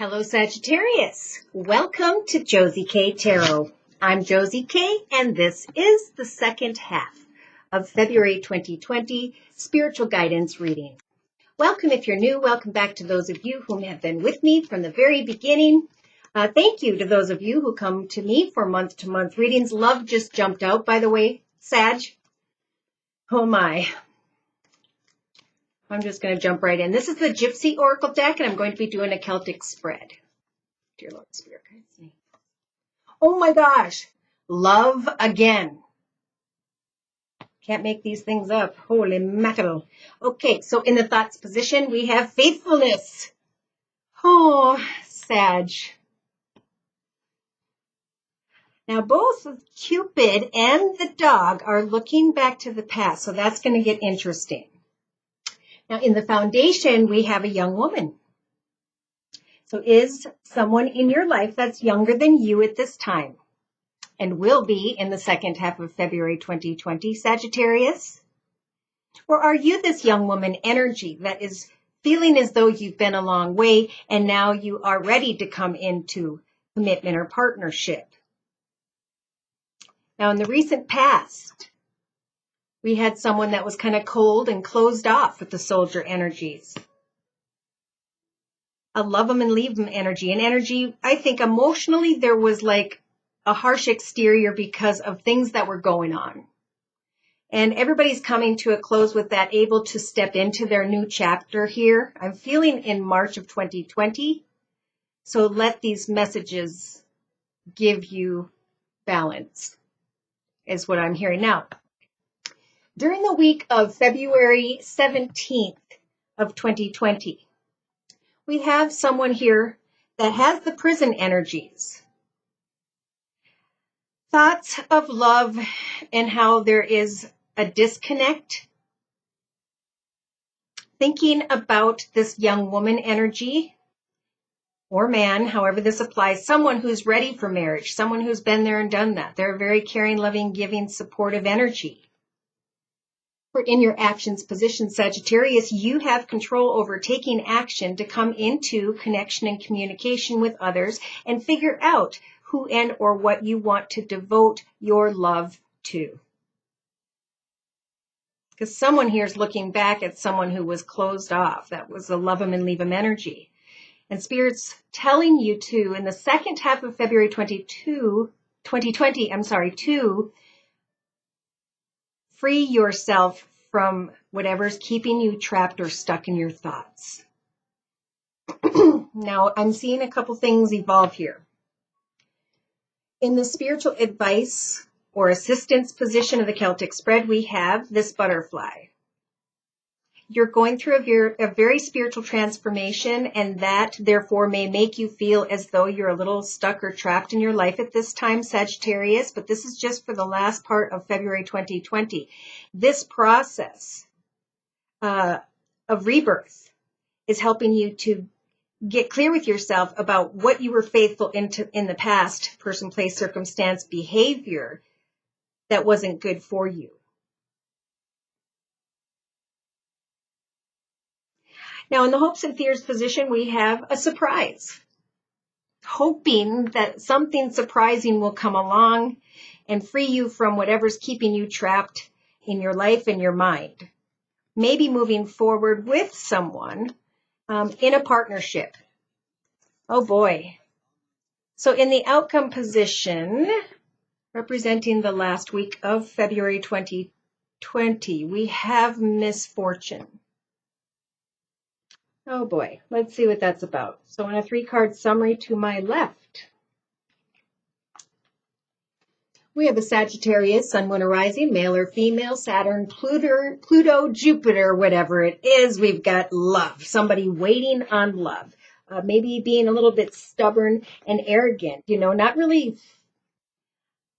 Hello, Sagittarius. Welcome to Josie K Tarot. I'm Josie K, and this is the second half of February 2020 Spiritual Guidance Reading. Welcome if you're new. Welcome back to those of you who have been with me from the very beginning. Thank you to those of you who come to me for month-to-month readings. Love just jumped out, by the way, Sag. Oh my. I'm just going to jump right in. This is the Gypsy Oracle deck, and I'm going to be doing a Celtic spread. Dear Lord Spirit, guides me. Oh my gosh. Love again. Can't make these things up. Holy mackerel. Okay, so in the thoughts position, we have faithfulness. Oh, Sag. Now, both Cupid and the dog are looking back to the past, so that's going to get interesting. Now, in the foundation, we have a young woman. So is someone in your life that's younger than you at this time and will be in the second half of February 2020, Sagittarius? Or are you this young woman energy that is feeling as though you've been a long way and now you are ready to come into commitment or partnership? Now, in the recent past, we had someone that was kind of cold and closed off with the soldier energies. A love them and leave them energy. An energy, I think emotionally, there was like a harsh exterior because of things that were going on. And everybody's coming to a close with that, able to step into their new chapter here. I'm feeling in March of 2020. So let these messages give you balance, is what I'm hearing now. During the week of February 17th of 2020, we have someone here that has the prison energies. Thoughts of love and how there is a disconnect. Thinking about this young woman energy or man, however this applies, someone who's ready for marriage, someone who's been there and done that. They're a very caring, loving, giving, supportive energy. In your actions position, Sagittarius, you have control over taking action to come into connection and communication with others and figure out who and or what you want to devote your love to. Because someone here is looking back at someone who was closed off. That was a love them and leave them energy. And Spirit's telling you to, in the second half of February 2020, to free yourself from whatever's keeping you trapped or stuck in your thoughts. Now, I'm seeing a couple things evolve here. In the spiritual advice or assistance position of the Celtic spread, we have this butterfly. You're going through a very spiritual transformation, and that therefore may make you feel as though you're a little stuck or trapped in your life at this time, Sagittarius, but this is just for the last part of February 2020. This process of rebirth is helping you to get clear with yourself about what you were faithful in the past, person, place, circumstance, behavior that wasn't good for you. Now, in the hopes and fears position, we have a surprise. Hoping that something surprising will come along and free you from whatever's keeping you trapped in your life and your mind. Maybe moving forward with someone in a partnership. Oh boy. So in the outcome position, representing the last week of February 2020, we have misfortune. Oh boy, let's see what that's about. So in a 3-card summary to my left, we have a Sagittarius, Sun, Moon, or Rising, male or female, Saturn, Pluto, Jupiter, whatever it is. We've got love, somebody waiting on love, maybe being a little bit stubborn and arrogant, not really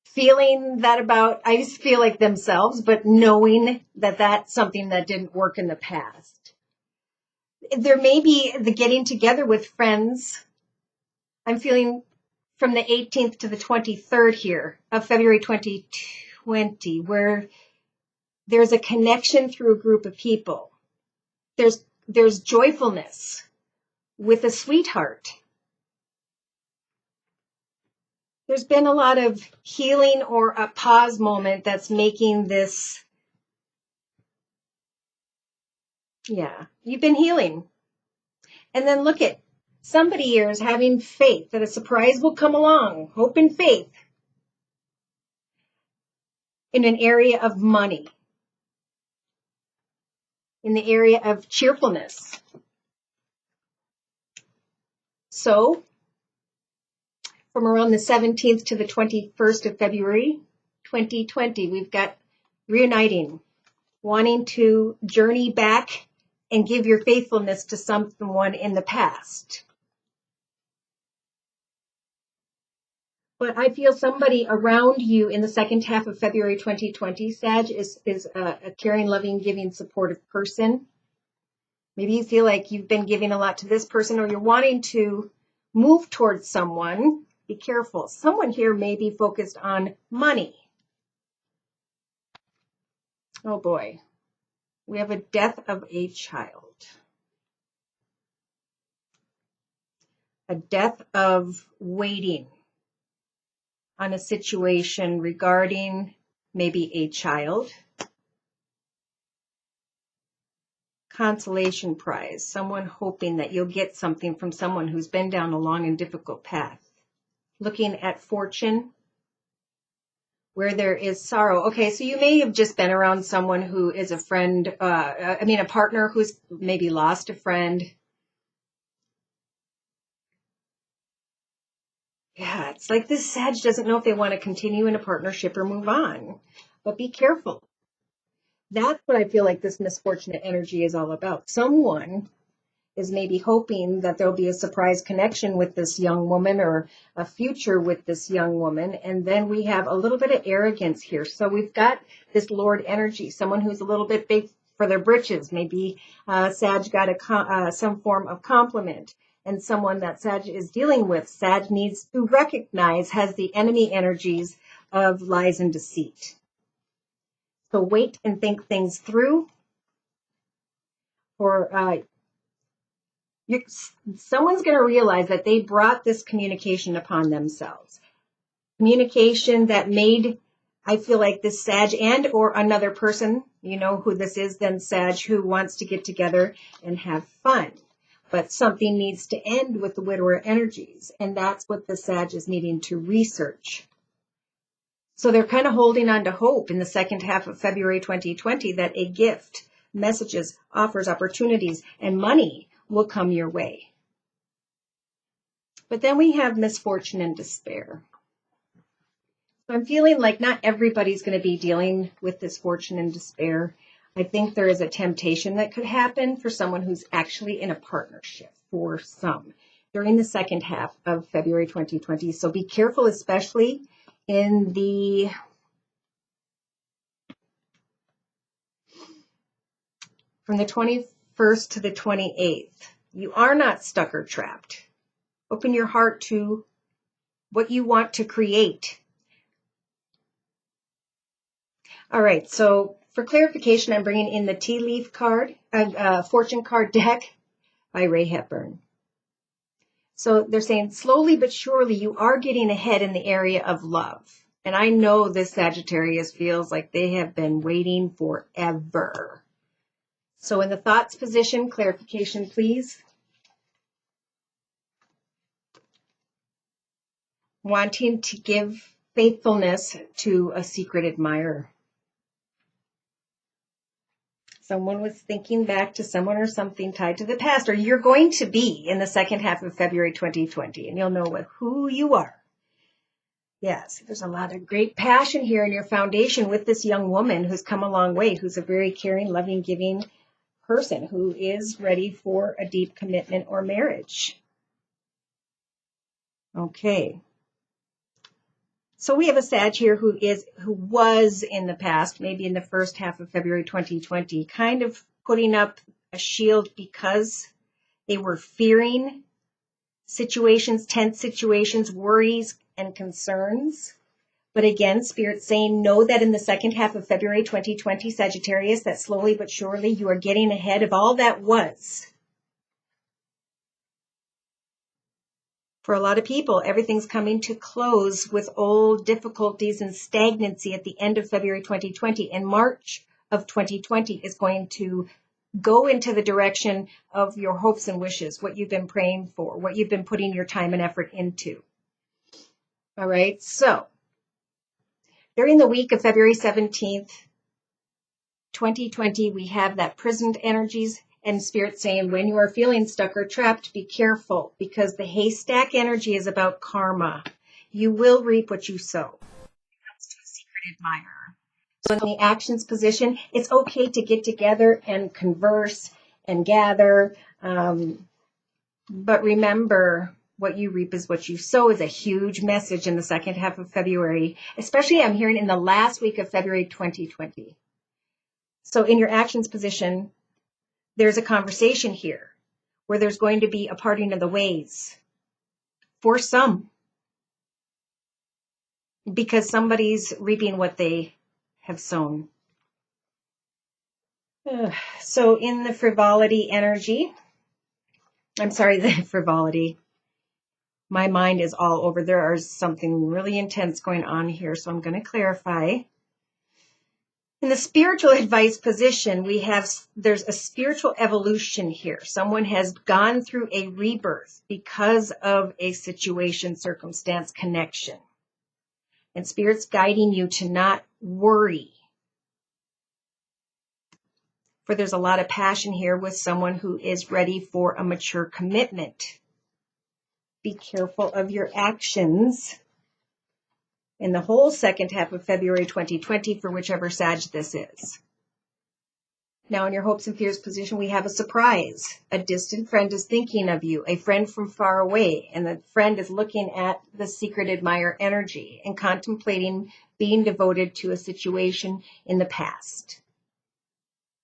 feeling that about, I just feel like themselves, but knowing that that's something that didn't work in the past. There may be the getting together with friends. I'm feeling from the 18th to the 23rd here of February 2020, where there's a connection through a group of people. There's joyfulness with a sweetheart. There's been a lot of healing or a pause moment that's making this, yeah, you've been healing. And then look at somebody here is having faith that a surprise will come along, hope and faith in an area of money, in the area of cheerfulness. So from around the 17th to the 21st of February, 2020, we've got reuniting, wanting to journey back and give your faithfulness to someone in the past. But I feel somebody around you in the second half of February 2020, Sag, is a caring, loving, giving, supportive person. Maybe you feel like you've been giving a lot to this person, or you're wanting to move towards someone. Be careful. Someone here may be focused on money. Oh boy. We have a death of a child. A death of waiting on a situation regarding maybe a child. Consolation prize, someone hoping that you'll get something from someone who's been down a long and difficult path. Looking at fortune, where there is sorrow. Okay, so you may have just been around someone who is a friend, a partner who's maybe lost a friend. Yeah, it's like this Sag doesn't know if they want to continue in a partnership or move on. But be careful. That's what I feel like this misfortunate energy is all about. Someone is maybe hoping that there'll be a surprise connection with this young woman or a future with this young woman. And then we have a little bit of arrogance here. So we've got this Lord energy, someone who's a little bit big for their britches. Maybe Sag got some form of compliment. And someone that Sag is dealing with, Sag needs to recognize has the enemy energies of lies and deceit. So wait and think things through. For someone's going to realize that they brought this communication upon themselves. Communication that made, I feel like this Sag and or another person, you know who this is then, Sag, who wants to get together and have fun. But something needs to end with the widower energies. And that's what the Sag is needing to research. So they're kind of holding on to hope in the second half of February 2020 that a gift, messages, offers, opportunities, and money will come your way. But then we have misfortune and despair. So I'm feeling like not everybody's going to be dealing with this fortune and despair. I think there is a temptation that could happen for someone who's actually in a partnership for some during the second half of February 2020. So be careful, especially in the from the 21st to the 28th. You are not stuck or trapped. Open your heart to what you want to create. All right, so for clarification, I'm bringing in the tea leaf card, fortune card deck by Ray Hepburn. So they're saying slowly but surely you are getting ahead in the area of love. And I know this Sagittarius feels like they have been waiting forever. So in the thoughts position, clarification, please. Wanting to give faithfulness to a secret admirer. Someone was thinking back to someone or something tied to the past, or you're going to be in the second half of February 2020, and you'll know who you are. Yes, there's a lot of great passion here in your foundation with this young woman who's come a long way, who's a very caring, loving, giving person who is ready for a deep commitment or marriage. Okay. So we have a Sag here who was in the past, maybe in the first half of February 2020, kind of putting up a shield because they were fearing situations, tense situations, worries, and concerns. But again, Spirit's saying, know that in the second half of February 2020, Sagittarius, that slowly but surely you are getting ahead of all that was. For a lot of people, everything's coming to close with old difficulties and stagnancy at the end of February 2020. And March of 2020 is going to go into the direction of your hopes and wishes, what you've been praying for, what you've been putting your time and effort into. All right, so during the week of February 17th, 2020, we have that prisoned energies and Spirit saying, when you are feeling stuck or trapped, be careful, because the haystack energy is about karma. You will reap what you sow. That's to a secret admirer. So in the actions position, it's okay to get together and converse and gather. But remember, what you reap is what you sow is a huge message in the second half of February, especially I'm hearing in the last week of February 2020. So in your actions position, there's a conversation here where there's going to be a parting of the ways for some, because somebody's reaping what they have sown. So in the frivolity energy, my mind is all over. There is something really intense going on here, so I'm going to clarify. In the spiritual advice position, there's a spiritual evolution here. Someone has gone through a rebirth because of a situation, circumstance, connection. And Spirit's guiding you to not worry. For there's a lot of passion here with someone who is ready for a mature commitment. Be careful of your actions in the whole second half of February 2020 for whichever Sag this is. Now in your hopes and fears position, we have a surprise. A distant friend is thinking of you, a friend from far away, and the friend is looking at the secret admirer energy and contemplating being devoted to a situation in the past.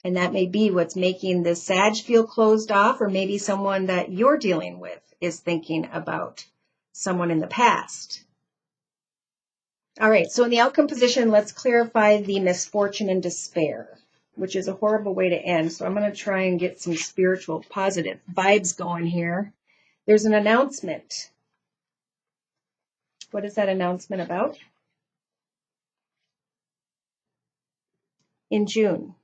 And that may be what's making this Sag feel closed off, or maybe someone that you're dealing with is thinking about someone in the past. All right, so in the outcome position, let's clarify the misfortune and despair, which is a horrible way to end. So I'm going to try and get some spiritual positive vibes going here. There's an announcement. What is that announcement about? In June.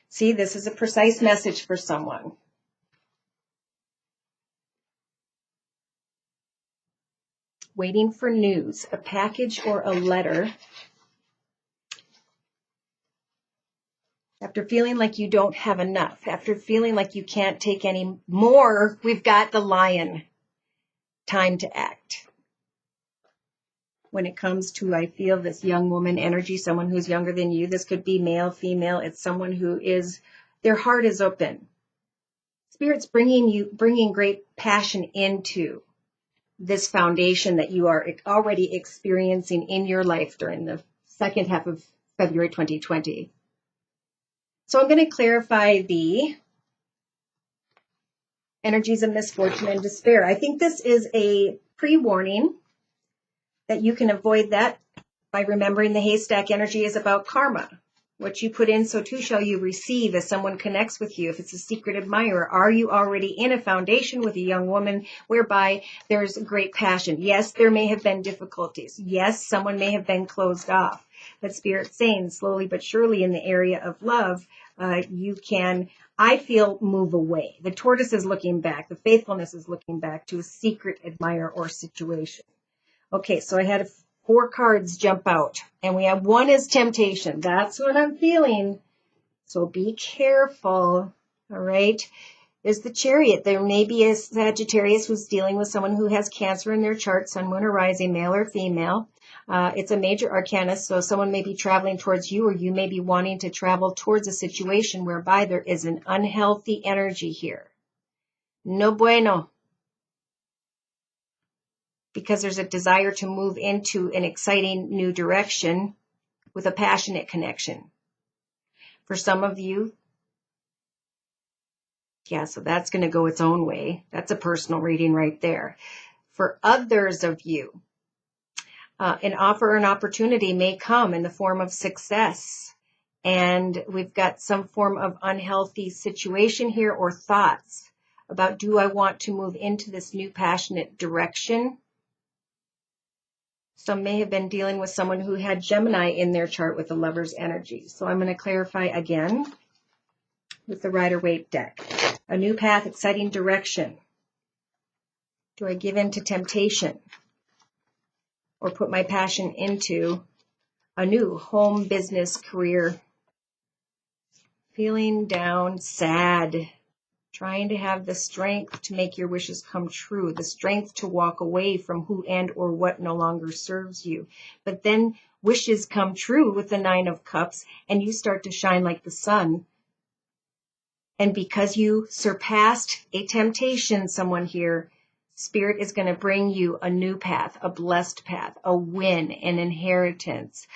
See, this is a precise message for someone. Waiting for news, a package or a letter. After feeling like you don't have enough, after feeling like you can't take any more, we've got the Lion. Time to act. When it comes to, I feel this young woman energy, someone who's younger than you, this could be male, female, it's someone who is, their heart is open. Spirit's bringing great passion into this foundation that you are already experiencing in your life during the second half of February 2020. So I'm going to clarify the energies of misfortune and despair. I think this is a pre-warning that you can avoid that by remembering the haystack energy is about karma. What you put in, so too shall you receive as someone connects with you. If it's a secret admirer, are you already in a foundation with a young woman whereby there's great passion? Yes, there may have been difficulties. Yes, someone may have been closed off. But Spirit's saying slowly but surely in the area of love, you can, I feel, move away. The tortoise is looking back. The faithfulness is looking back to a secret admirer or situation. Okay, so I had 4 cards jump out, and we have 1 is temptation. That's what I'm feeling. So be careful, all right? There's the Chariot. There may be a Sagittarius who's dealing with someone who has Cancer in their chart, Sun, Moon, or Rising, male or female. It's a major arcana, so someone may be traveling towards you, or you may be wanting to travel towards a situation whereby there is an unhealthy energy here. No bueno. Because there's a desire to move into an exciting new direction with a passionate connection. For some of you, yeah, so that's going to go its own way. That's a personal reading right there. For others of you, an offer or an opportunity may come in the form of success. And we've got some form of unhealthy situation here or thoughts about, do I want to move into this new passionate direction? Some may have been dealing with someone who had Gemini in their chart with the Lover's energy. So I'm going to clarify again with the Rider-Waite deck. A new path, exciting direction. Do I give in to temptation or put my passion into a new home, business, career? Feeling down, sad, trying to have the strength to make your wishes come true, the strength to walk away from who and or what no longer serves you. But then wishes come true with the 9 of Cups, and you start to shine like the sun. And because you surpassed a temptation, someone here, Spirit is going to bring you a new path, a blessed path, a win, an inheritance,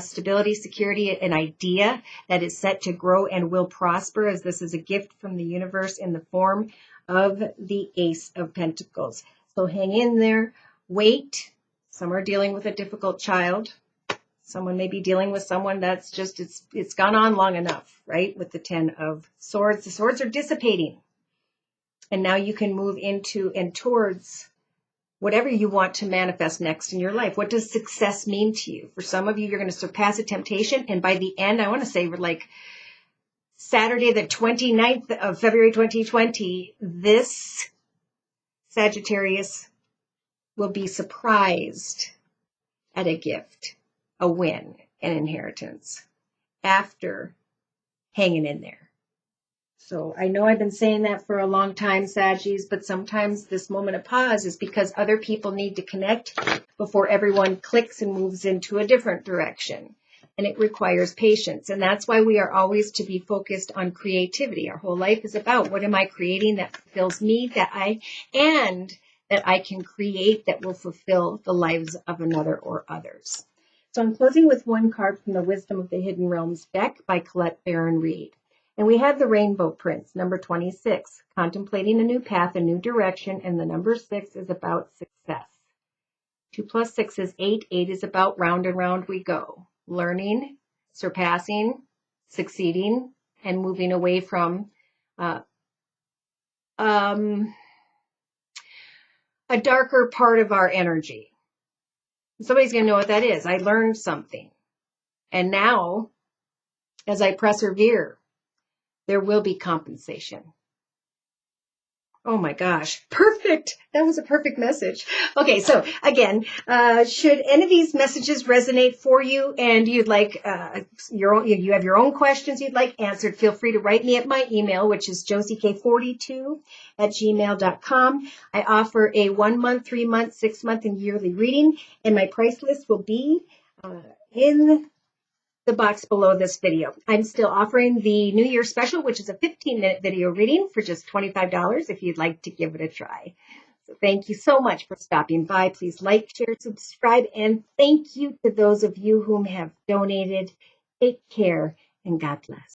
stability, security, an idea that is set to grow and will prosper, as this is a gift from the universe in the form of the Ace of Pentacles. So hang in there, wait. Some are dealing with a difficult child. Someone may be dealing with someone that's just, it's gone on long enough, right? With the 10 of Swords. The swords are dissipating. And now you can move into and towards whatever you want to manifest next in your life. What does success mean to you? For some of you, you're going to surpass a temptation. And by the end, I want to say like Saturday, the 29th of February, 2020, this Sagittarius will be surprised at a gift, a win, an inheritance after hanging in there. So I know I've been saying that for a long time, Saggies, but sometimes this moment of pause is because other people need to connect before everyone clicks and moves into a different direction. And it requires patience. And that's why we are always to be focused on creativity. Our whole life is about, what am I creating that fulfills me, that I can create that will fulfill the lives of another or others. So I'm closing with one card from the Wisdom of the Hidden Realms deck by Colette Baron Reed. And we have the Rainbow Prince, number 26, contemplating a new path, a new direction, and the number 6 is about success. 2 plus 6 is 8. 8 is about round and round we go. Learning, surpassing, succeeding, and moving away from a darker part of our energy. Somebody's going to know what that is. I learned something. And now, as I persevere, there will be compensation. Oh my gosh, perfect. That was a perfect message. Okay, so again, should any of these messages resonate for you and you'd like you have your own questions you'd like answered, feel free to write me at my email, which is josiek42@gmail.com. I offer a 1 month, 3 month, 6 month, and yearly reading, and my price list will be in the box below this video. I'm still offering the New Year special, which is a 15-minute video reading for just $25 if you'd like to give it a try. So thank you so much for stopping by. Please like, share, subscribe, and thank you to those of you whom have donated. Take care and God bless.